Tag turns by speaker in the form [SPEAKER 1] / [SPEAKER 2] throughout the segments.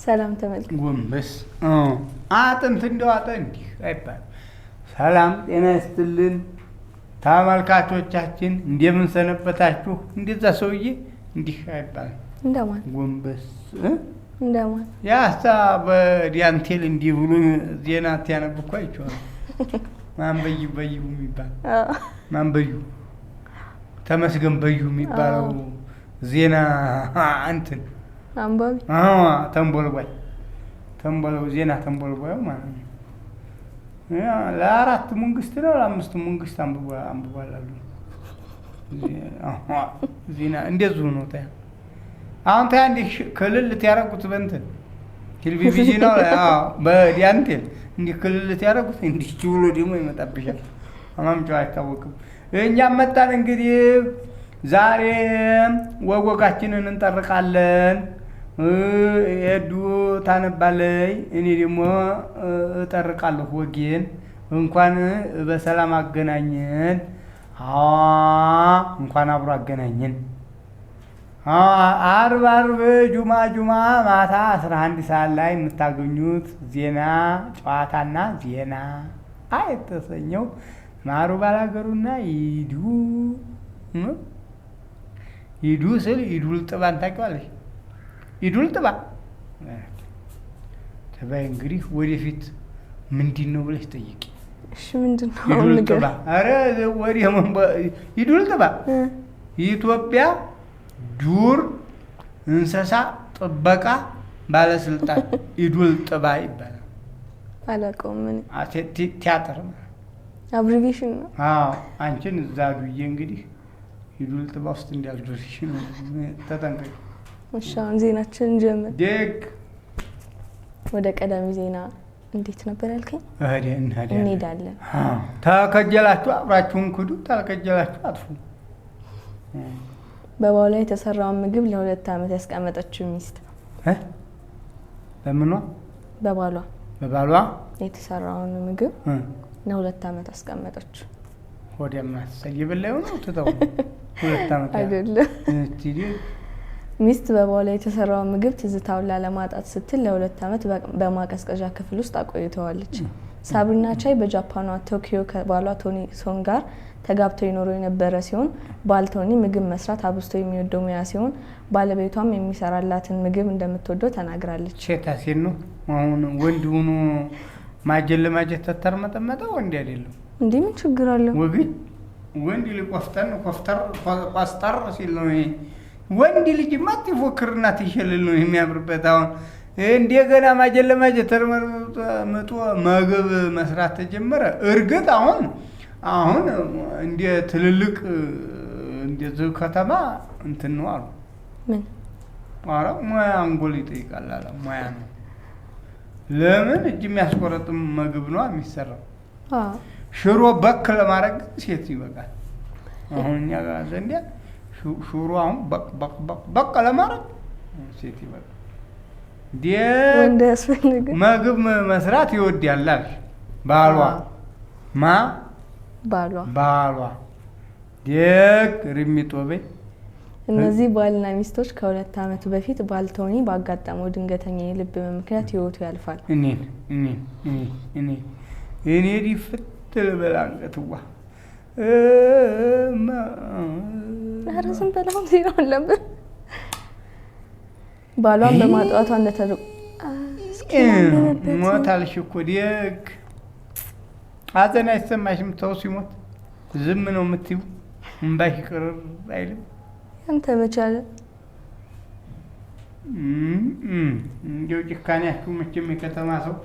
[SPEAKER 1] ሰላም ተመልክ
[SPEAKER 2] ጎንበስ አጥንት እንደው አጥንት አይባል። ሰላም ጤና ይስጥልን ተመልካቾቻችን፣ እንደምን ሰነበታችሁ? እንደዛ ሰውዬ እንዲህ አይባል።
[SPEAKER 1] እንደማን
[SPEAKER 2] ጎንበስ
[SPEAKER 1] እንደማን
[SPEAKER 2] ያሳ በዲያንቴል እንዲህ ብሎ ዜና ያነብኩ አይቼዋለሁ። ማንበዩ በዩ የሚባል ማንበዩ ተመስገን በዩ የሚባለው ዜና እንትን
[SPEAKER 1] አንባቢ
[SPEAKER 2] ተንቦልባይ ዜና ተንቦልባዩ ማለት ነው። ለአራት መንግስት ነው ለአምስት መንግስት አንብቧል አሉ። ዜና እንደዚሁ ነው። ታያ አሁን ታያ እንደ ክልልት ያደረጉት በእንትን ቴሌቪዥን ነው በዲያንቴል እንዲህ ክልልት ያደረጉት እንዲህ ብሎ ደግሞ ይመጣብሻል። ማምጫው አይታወቅም። እኛም መጣን እንግዲህ ዛሬ ወጎጋችንን እንጠርቃለን። ኤዱ ታነባለይ፣ እኔ ደግሞ እጠርቃለሁ ወጌን። እንኳን በሰላም አገናኘን። እንኳን አብሮ አገናኘን። አርብ ጁማ ማታ 11 ሰዓት ላይ የምታገኙት ዜና ጨዋታና ዜና የተሰኘው ማሩ ባላገሩና ይዱ ስል ኢዱል ጥባን ታውቂዋለሽ? ኢዱል ጥባ ተባይ እንግዲህ ወደፊት ምንድን ነው ብለሽ ጠይቂ።
[SPEAKER 1] እሺ ምንድን ነው?
[SPEAKER 2] ኢዱል ጥባ አረ ኢዱል ጥባ የኢትዮጵያ ዱር እንስሳ ጥበቃ ባለስልጣን ኢዱል ጥባ ይባላል።
[SPEAKER 1] አላውቀውም። ምን
[SPEAKER 2] ቲያትር
[SPEAKER 1] አብሪቪዬሽን ነው?
[SPEAKER 2] አዎ አንቺን እዛ ዱዬ እንግዲህ ኢዱል ጥባ ውስጥ እንዳልደርሽ ነው። ተጠንቀቂ።
[SPEAKER 1] እሺ አሁን ዜናችንን ጀምር።
[SPEAKER 2] ደግ
[SPEAKER 1] ወደ ቀዳሚ ዜና እንዴት ነበር ያልከኝ? እንሄዳለን።
[SPEAKER 2] ተከጀላችሁ አብራችሁን ክዱ፣ ታልከጀላችሁ አጥፉ።
[SPEAKER 1] በባሏ የተሰራውን ምግብ ለ2 ዓመት ያስቀመጠችው ሚስት
[SPEAKER 2] በምኗ?
[SPEAKER 1] በባሏ የተሰራውን ምግብ ለ2 ዓመት አስቀመጠችው።
[SPEAKER 2] ወዲያማ ሰይብለው ነው ተተው 2 ዓመት
[SPEAKER 1] አይደለም። ሚስት በባሏ የተሰራውን ምግብ ትዝታውን ላለማጣት ስትል ለ2 ዓመት በማቀዝቀዣ ክፍል ውስጥ አቆይተዋለች። ሳብሪና ቻይ በጃፓኗ ቶኪዮ ከባሏ ቶኒ ሶን ጋር ተጋብተው ይኖሩ የነበረ ሲሆን ባል ቶኒ ምግብ መስራት አብስቶ የሚወደው ሙያ ሲሆን ባለቤቷም የሚሰራላትን ምግብ እንደምትወደው ተናግራለች።
[SPEAKER 2] ሴታሲን ነው አሁን ወንድ ሆኖ ማጀል ለማጀት ተተርመጠመጠ ወንድ አይደለም
[SPEAKER 1] እንዴ? ምን ችግር አለው?
[SPEAKER 2] ወንድ ሊቆፍተን ቆፍተር ሲል ነው። ወንድ ልጅ ማት ይፎክርና ትይሸልል ነው የሚያምርበት። አሁን እንደገና ማጀል ለማጀት ተርመጥመጦ ምግብ መስራት ተጀመረ። እርግጥ አሁን እንደ ትልልቅ እንደዚህ ከተማ እንትን ነው አሉ።
[SPEAKER 1] ምን
[SPEAKER 2] ኧረ ሙያ አንጎል ይጠይቃል አለ። ሙያ ነው። ለምን እጅ የሚያስቆረጥም ምግብ ነው የሚሰራው። ሽሮ በክ ለማድረግ ሴት ይበቃል። አሁን እኛ ጋር ዘንድ ሽሮ አሁን በቅ ለማድረግ ሴት ይበቃል።
[SPEAKER 1] ወንድ ያስፈልግ
[SPEAKER 2] ምግብ መስራት ይወዳል ባሏ ደግ ርሚጦ በይ።
[SPEAKER 1] እነዚህ ባልና ሚስቶች ከ2 ዓመት በፊት ባል ቶኒ ባጋጠመው ድንገተኛ የልብ ምክንያት ህይወቱ ያልፋል።
[SPEAKER 2] እኔ ዲፍት ልበላንገትዋ
[SPEAKER 1] ረስም በላሁን ዜናው አለብን። ባሏን በማጣቷ
[SPEAKER 2] ሞታልሽ እኮ ደግ ሐዘን አይሰማሽም? ተው ሲሞት ዝም ነው የምትይው? እምባሽ ቅርር አይልም?
[SPEAKER 1] አንተ መቻለ
[SPEAKER 2] እንዲያው ጭካኔያችሁ መቼም የከተማ ሰው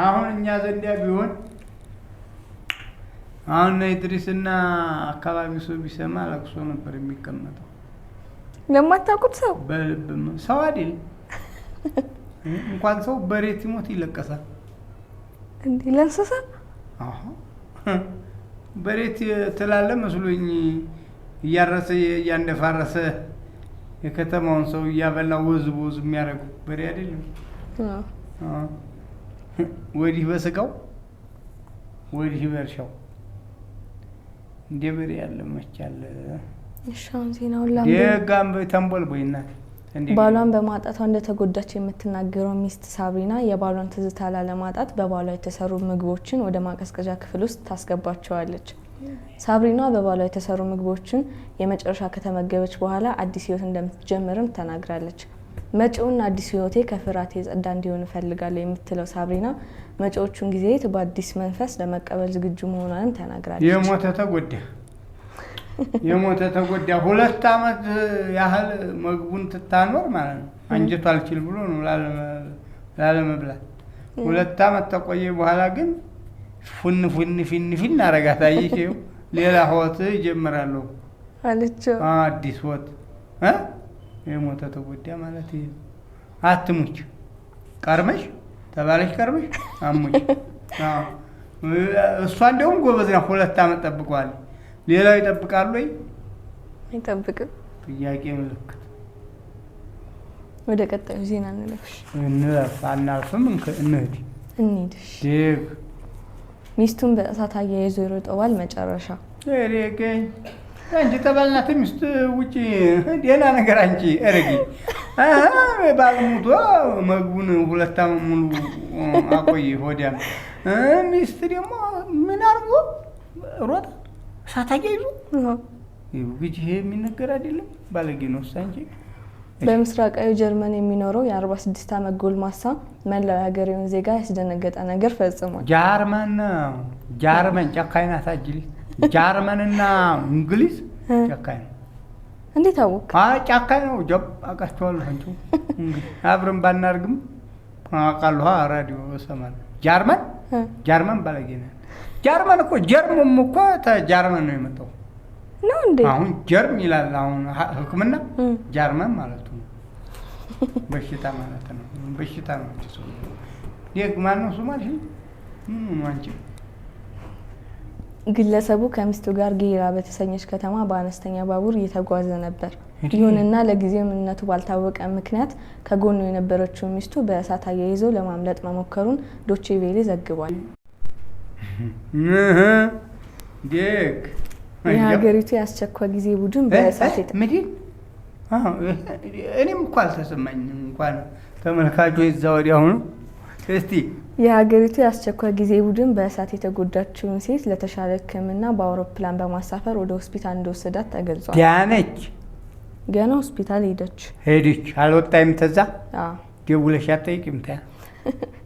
[SPEAKER 2] አሁን እኛ ዘንዲያ ቢሆን አሁን ኢድሪስና አካባቢው ሰው ቢሰማ ለቅሶ ነበር የሚቀመጠው።
[SPEAKER 1] ለማታውቁት ሰው
[SPEAKER 2] በልብም ሰው አይደል እንኳን ሰው በሬት ይሞት ይለቀሳል
[SPEAKER 1] እንዴ? ለእንስሳ
[SPEAKER 2] በሬት ትላለ መስሎኝ እያረሰ እያንደፋረሰ የከተማውን ሰው እያበላ ወዝ የሚያደርጉ በሬ አይደለም። ወዲህ በስጋው ወዲህ በእርሻው እንደ በሬ ያለ መቻለ።
[SPEAKER 1] እሺ አሁን ዜናውን ላምብ
[SPEAKER 2] ደጋም ተንቦልቦይና
[SPEAKER 1] ባሏን በማጣቷ እንደተጎዳች የምትናገረው ሚስት ሳብሪና የባሏን ትዝታ ላለማጣት በባሏ የተሰሩ ምግቦችን ወደ ማቀዝቀዣ ክፍል ውስጥ ታስገባቸዋለች። ሳብሪና በባሏ የተሰሩ ምግቦችን የመጨረሻ ከተመገበች በኋላ አዲስ ህይወት እንደምትጀምርም ተናግራለች። መጪውን አዲስ ህይወቴ ከፍርሃት የጸዳ እንዲሆን እፈልጋለሁ የምትለው ሳብሪና መጪዎቹን ጊዜያት በአዲስ መንፈስ ለመቀበል ዝግጁ መሆኗንም ተናግራለች።
[SPEAKER 2] የሞተ ተጎዳ 2 አመት ያህል ምግቡን ትታኖር ማለት ነው። አንጀቷ አልችል ብሎ ነው ላለመብላት 2 አመት ተቆየ። በኋላ ግን ፊን አረጋት። አየሽው ሌላ ህይወት ጀምራለሁ
[SPEAKER 1] አለችው።
[SPEAKER 2] አዲስ ህይወት የሞተ ተጎዳ ማለት ይሄ አትሙች ቀርመሽ ተባለሽ ቀርመሽ አሙች። እሷ እንደውም ጎበዝ ነው። 2 አመት ጠብቋል። ሌላው ይጠብቃሉ ወይ?
[SPEAKER 1] አይጠብቅም።
[SPEAKER 2] ጥያቄ ምልክት።
[SPEAKER 1] ወደ ቀጣዩ ዜና
[SPEAKER 2] አናልፍም።
[SPEAKER 1] እንሂድሽ። ሚስቱን በእሳት አያይዞ ይሮጠዋል። መጨረሻ
[SPEAKER 2] እሬገኝ አንቺ ተባልናት ሚስት ውጪ ደህና ነገር አንቺ እረጊ ባልሙቷ ምግቡን 2 አመት ሙሉ አቆየ። ሆዲያም ሚስት ደግሞ ምን አርጎ ሮጣ እሳት አያይዞ ይሄ የሚነገር አይደለም። ባለጌ ነው እንጂ።
[SPEAKER 1] በምስራቃዊ ጀርመን የሚኖረው የ46 አመት ጎልማሳ መላው የሀገሬውን ዜጋ ያስደነገጠ ነገር ፈጽሟል። ጀርመን
[SPEAKER 2] ጨካኝ ናት። አጅሊ ጀርመንና እንግሊዝ ጨካኝ ነው።
[SPEAKER 1] እንዴት አወቅ?
[SPEAKER 2] ጨካኝ ነው። ጀብ አውቃቸዋለሁ። አንቺ እንግዲህ አብረን ባናርግም አውቃለሁ። ራዲዮ እሰማለሁ። ጀርመን ባለጌ ናት። ጀርመን እኮ ጀርመን እኮ ተጀርመን ነው የመጣው
[SPEAKER 1] ነው እንዴ?
[SPEAKER 2] አሁን ጀርም ይላል። አሁን ህክምና ጀርመን ማለት ነው። በሽታ ማለት ነው። በሽታ ነው እንጂ ሰው ማን ነው ሱማል አንቺ።
[SPEAKER 1] ግለሰቡ ከሚስቱ ጋር ጌራ በተሰኘች ከተማ በአነስተኛ ባቡር እየተጓዘ ነበር። ይሁንና ለጊዜው ምንነቱ ባልታወቀ ምክንያት ከጎኑ የነበረችው ሚስቱ በእሳት አያይዞ ለማምለጥ መሞከሩን ዶቼ ቬለ ዘግቧል። የሀገሪቱ የአስቸኳይ ጊዜ ቡድን በእሳት
[SPEAKER 2] እኔም እኮ አልተሰማኝም እንኳን ተመልካቹ እዛ ወዲያው ነው። እስቲ
[SPEAKER 1] የሀገሪቱ የአስቸኳይ ጊዜ ቡድን በእሳት የተጎዳችውን ሴት ለተሻለ ሕክምና በአውሮፕላን በማሳፈር ወደ ሆስፒታል እንደወሰዳት ተገልጿል።
[SPEAKER 2] ዳነች?
[SPEAKER 1] ገና ሆስፒታል ሄደች።
[SPEAKER 2] አልወጣይም። ተዛ ደውለሽ አትጠይቂም?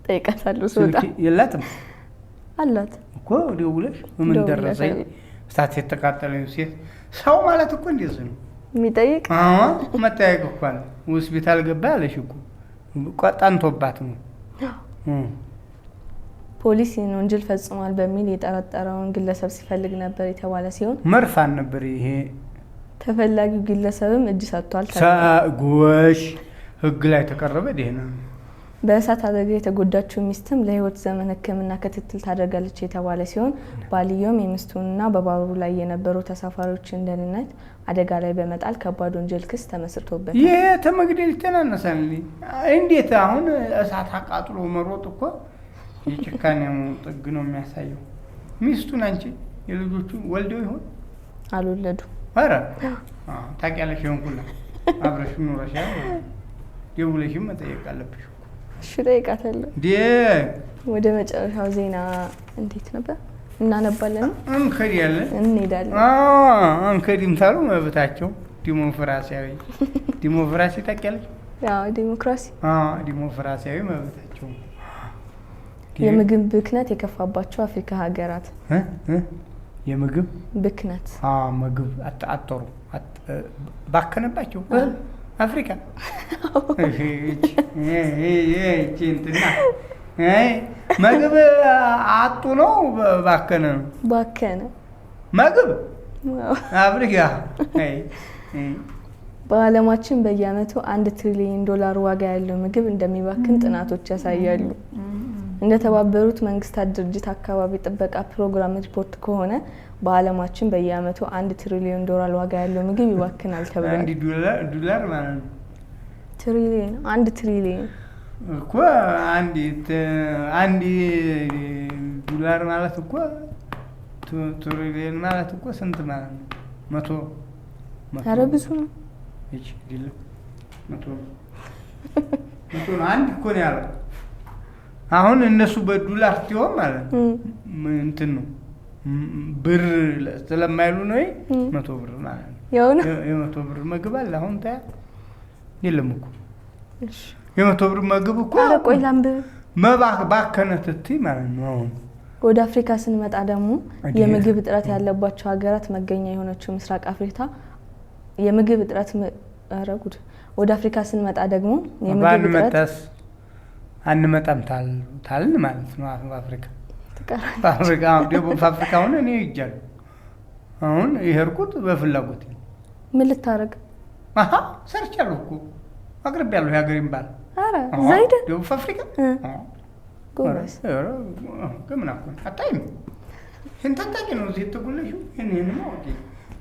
[SPEAKER 1] ጠይቃታለሁ። ስወጣ
[SPEAKER 2] የላትም
[SPEAKER 1] አላት
[SPEAKER 2] እኮ ደውለሽ ምን ደረሰኝ? እሳት የተቃጠለ ሴት ሰው ማለት እኮ እንደዚህ ነው
[SPEAKER 1] የሚጠይቅ።
[SPEAKER 2] መጠየቅ እኮ አለ። ሆስፒታል ገባ ያለሽ እኮ ቆጣንቶባት ነው።
[SPEAKER 1] ፖሊስ ይህን ወንጀል ፈጽሟል በሚል የጠረጠረውን ግለሰብ ሲፈልግ ነበር የተባለ ሲሆን
[SPEAKER 2] መርፋን ነበር። ይሄ
[SPEAKER 1] ተፈላጊው ግለሰብም እጅ ሰጥቷል።
[SPEAKER 2] ጎሽ ህግ ላይ ተቀረበ። ደህና
[SPEAKER 1] በእሳት አደጋ የተጎዳችው ሚስትም ለህይወት ዘመን ሕክምና ክትትል ታደርጋለች የተባለ ሲሆን ባልየውም የሚስቱንና በባቡሩ ላይ የነበሩ ተሳፋሪዎችን ደህንነት አደጋ ላይ በመጣል ከባድ ወንጀል ክስ ተመስርቶበታል።
[SPEAKER 2] ይሄ ተመግደል ተናነሳል። እንዴት አሁን እሳት አቃጥሎ መሮጥ እኮ የጭካኔው ጥግ ነው የሚያሳየው። ሚስቱን አንቺ የልጆቹ ወልደው ይሆን?
[SPEAKER 1] አልወለዱ።
[SPEAKER 2] ኧረ ታውቂያለሽ። ይሆን ሁላ አብረሽ ኑረሻል። ደውለሽም መጠየቅ አለብሽ።
[SPEAKER 1] እሺ ጠይቃታለሁ። ወደ መጨረሻው ዜና እንዴት ነበር? እናነባለን። እንሄዳለን።
[SPEAKER 2] አንከዲም ታሉ መብታቸው ዲሞክራሲ ታውቂያለሽ?
[SPEAKER 1] ያው
[SPEAKER 2] ዲሞክራሲያዊ መብታቸው።
[SPEAKER 1] የምግብ ብክነት የከፋባቸው አፍሪካ ሀገራት
[SPEAKER 2] የምግብ
[SPEAKER 1] ብክነት
[SPEAKER 2] ምግብ አጠሩ ባከነባቸው አፍሪካ ምግብ አጡ ነው ባከነ ምግብ አፍሪካ።
[SPEAKER 1] በዓለማችን በየዓመቱ $1 ትሪሊዮን ዋጋ ያለው ምግብ እንደሚባክን ጥናቶች ያሳያሉ። እንደ ተባበሩት መንግስታት ድርጅት አካባቢ ጥበቃ ፕሮግራም ሪፖርት ከሆነ በዓለማችን በየዓመቱ $1 ትሪሊዮን ዋጋ ያለው ምግብ ይባክናል ተብሏል።
[SPEAKER 2] $1 ማለት ነው።
[SPEAKER 1] ትሪሊዮን 1 ትሪሊዮን
[SPEAKER 2] እኮ $1 ማለት እኮ ትሪሊዮን ማለት እኮ ስንት ማለት ነው? 100
[SPEAKER 1] ኧረ ብዙ ነው።
[SPEAKER 2] እሺ ዲል 100 አንድ እኮ ነው ያለው። አሁን እነሱ በዶላር ሲሆን ማለት ነው እንትን ነው ብር ስለማይሉ ነው 100 ብር ማለት ነው። የ100 ብር ምግብ አለ አሁን ታያ የለም እኮ የ100 ብር ምግብ እኮ
[SPEAKER 1] ኧረ ቆይ ላንብብ
[SPEAKER 2] ባከነ ትትይ ማለት ነው። አሁን
[SPEAKER 1] ወደ አፍሪካ ስንመጣ ደግሞ የምግብ እጥረት ያለባቸው ሀገራት መገኛ የሆነችው ምስራቅ አፍሪካ የምግብ እጥረት አረጉድ ወደ አፍሪካ ስንመጣ ደግሞ የምግብ እጥረት አንመጣም ታልን ማለት ነው። አፍሪካ አፍሪካ ደቡብ አፍሪካ ሆነ እኔ ይጃል አሁን ይሄርኩት በፍላጎት ምን ልታረግ
[SPEAKER 2] ሰርቻለሁ እኮ አቅርቤያለሁ የሀገሬን ባል
[SPEAKER 1] አረ ዘይደ
[SPEAKER 2] ደቡብ አፍሪካ ጎበዝ ከምን አቆን አጣይም እንታጣቂ ነው እዚህ ተጉልሽ እኔን ማውቂ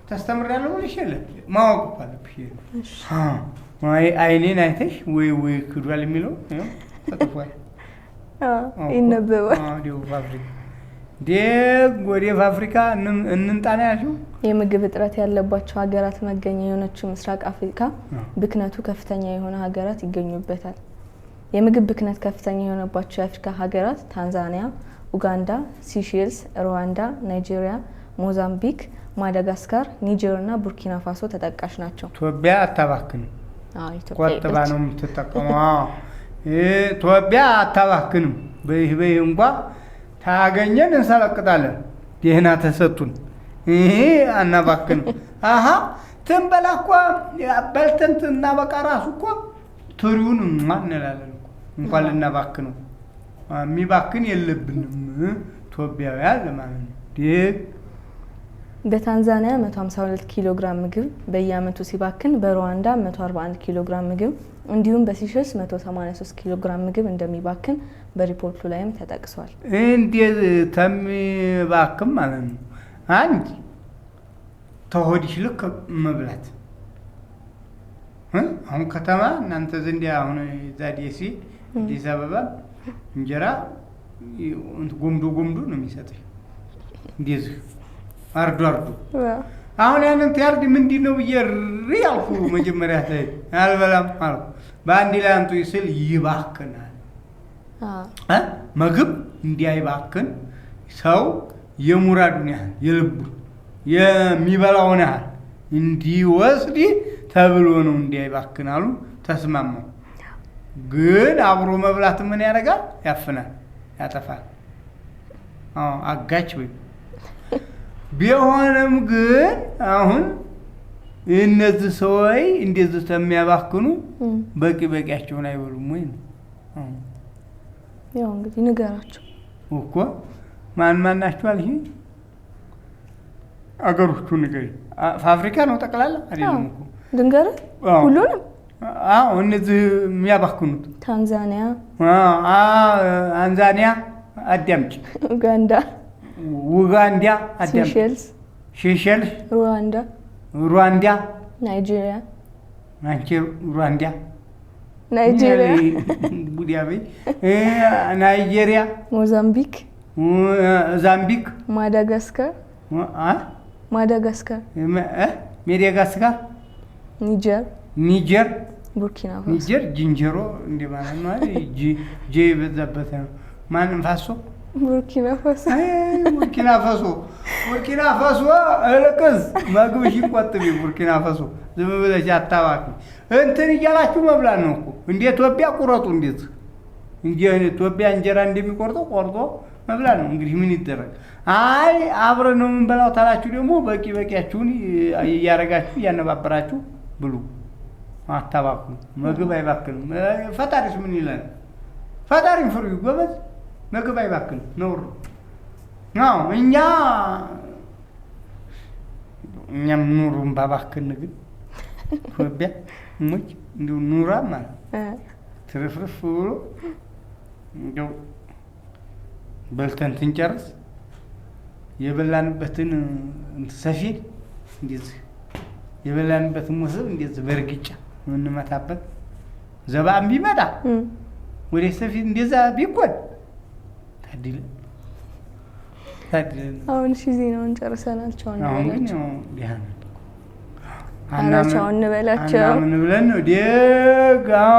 [SPEAKER 2] ተስተምራለሁ ብለሽ የለ ማወቅ አለብሽ። አይኔን አይተሽ ወይ ክዷል የሚለው ተጥፏል።
[SPEAKER 1] ይነበባል።
[SPEAKER 2] ደቡብ አፍሪካ ወደ አፍሪካ እንንጣና ያልሽው
[SPEAKER 1] የምግብ እጥረት ያለባቸው ሀገራት መገኛ የሆነችው ምስራቅ አፍሪካ ብክነቱ ከፍተኛ የሆነ ሀገራት ይገኙበታል። የምግብ ብክነት ከፍተኛ የሆነባቸው የአፍሪካ ሀገራት ታንዛኒያ፣ ኡጋንዳ፣ ሲሼልስ፣ ሩዋንዳ፣ ናይጄሪያ፣ ሞዛምቢክ፣ ማዳጋስካር፣ ኒጀር እና ቡርኪና ፋሶ ተጠቃሽ ናቸው።
[SPEAKER 2] ኢትዮጵያ አታባክንም። ቆጥባ ነው የምትጠቀመው። ኢትዮጵያ አታባክንም። በይ እንኳ ታገኘን እንሰለቅጣለን። ደህና ተሰጡን ይሄ አናባክንም። ትንበላ እኮ በልተን እናበቃ ራሱ እኮ ትሪውን ማንላለን እንኳን ልናባክነው የሚባክን የለብንም ኢትዮጵያውያን ለማለት ነው።
[SPEAKER 1] በታንዛኒያ 152 ኪሎ ግራም ምግብ በየአመቱ ሲባክን በሩዋንዳ 141 ኪሎ ግራም ምግብ እንዲሁም በሲሼልስ 183 ኪሎ ግራም ምግብ እንደሚባክን በሪፖርቱ ላይም ተጠቅሷል።
[SPEAKER 2] እንዴት ተሚባክም ማለት ነው። አንድ ተሆድሽ ልክ መብላት አሁን ከተማ እናንተ ዘንድ አሁን ዛዲሲ አዲስ አበባ እንጀራ ጎምዶ ነው የሚሰጥሽ እንደዚህ አርዶ አሁን ያንን ትያርድ ምንድነው በየሪያልኩ መጀመሪያ ላይ አልበላም አልኩ በአንድ ላይ አንቱ ይስል ይባክናል። ምግብ እንዲያይባክን ሰው የሙራዱን ያህል የልቡ የሚበላውን ያህል እንዲወስድ ተብሎ ነው እንዲያይባክን አሉ። ተስማማው። ግን አብሮ መብላት ምን ያደርጋል? ያፍናል፣ ያጠፋል። አጋች ወይ ቢሆንም ግን አሁን እነዚህ ሰዎች እንደዚህ ተሚያባክኑ በቂያቸውን አይበሉም ወይ ነው?
[SPEAKER 1] ያው እንግዲህ ንገራቸው
[SPEAKER 2] እኮ ማን ናቸው አልሽ? አገሮቹ ንገሪ። ፋብሪካ ነው ጠቅላላ አይደለም እኮ
[SPEAKER 1] ድንገር ሁሉንም
[SPEAKER 2] እነዚህ የሚያባክኑት
[SPEAKER 1] ታንዛኒያ
[SPEAKER 2] አዳምጪ፣
[SPEAKER 1] ኡጋንዳ አዳምጪ፣ ሲሼልስ፣ ሩዋንዳ፣ ናይጄሪያ ሞዛምቢክ፣ ማዳጋስካር፣
[SPEAKER 2] ኒጀር፣
[SPEAKER 1] ቡርኪና ፋሶ።
[SPEAKER 2] ኒጀር ጅንጀሮ እንደማለት ነው አይደል? ጄ በዛበት ነው። ማንም ፋሶ
[SPEAKER 1] ቡርኪና
[SPEAKER 2] ፋሶ እልቅስ መግብሽ ቆጥቢ። ቡርኪና ፋሶ ዝም ብለሽ አታባኪ። እንትን እያላችሁ መብላት ነው እኮ እንደ ኢትዮጵያ ቁረጡ። እንዴት እንጂ ኢትዮጵያ እንጀራ እንደሚቆርጠው ቆርጦ መብላት ነው። እንግዲህ ምን ይደረግ? አብረን ነው የምንበላው ታላችሁ ደግሞ በቂያችሁን እያረጋችሁ እያነባበራችሁ ብሉ። አታባኩ። ምግብ አይባክንም። ፈጣሪስ ምን ይላል? ፈጣሪን ፍሩ ጎበዝ። ምግብ አይባክንም ነውር ነው። እኛም ኑሩን ባባክን ግን ኢትዮጵያ ሙጭ እንዲሁ ኑራ ማለት ትርፍርፍ ብሎ እንደው በልተን ትንጨርስ የበላንበትን ሰፊድ እንደዚህ የበላንበትን ሙስብ እንደዚህ በርግጫ ምንመታበት ዘባም ቢመጣ ወደ ሰፊድ እንደዛ ቢቆን ታድለ
[SPEAKER 1] አሁን ዜናውን ጨርሰናል። ቻው ነው።
[SPEAKER 2] አሁን ዲሃን
[SPEAKER 1] አናቸው እንበላቸው
[SPEAKER 2] ምን ብለን ነው ደጋዋ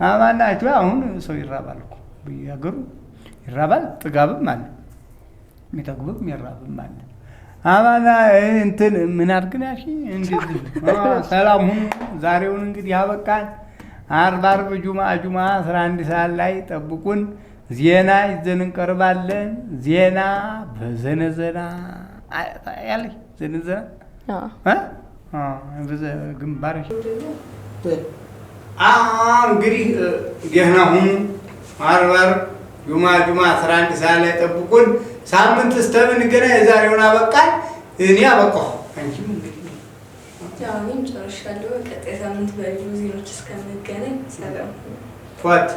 [SPEAKER 2] አማናቸው። አሁን ሰው ይራባል እኮ በየሀገሩ ይራባል። ጥጋብም አለ፣ የሚጠግብም የሚራብም አለ። አማና እንትን ምን አድርግናሽ እንደዚህ ሰላም ሁኑ። ዛሬውን እንግዲህ ያበቃል። ዓርብ ጁማ 11 ሰዓት ላይ ጠብቁን። ዜና ይዘን እንቀርባለን። ዜና በዘነዘና ያለሽ ዘነዘና ግንባርሽ እንግዲህ ደህና ሁኑ። ዓርብ ጁማ 11 ሰዓት ላይ ጠብቁን። ሳምንት እስከምንገናኝ የዛሬውን አበቃል። እኔ አበቃሁ። አንቺም እንግዲህ
[SPEAKER 1] እኔም ጨርሻለሁ። ቀጣይ ሳምንት በልዩ ዜናዎች እስከምንገናኝ ሰላም።
[SPEAKER 2] ፏት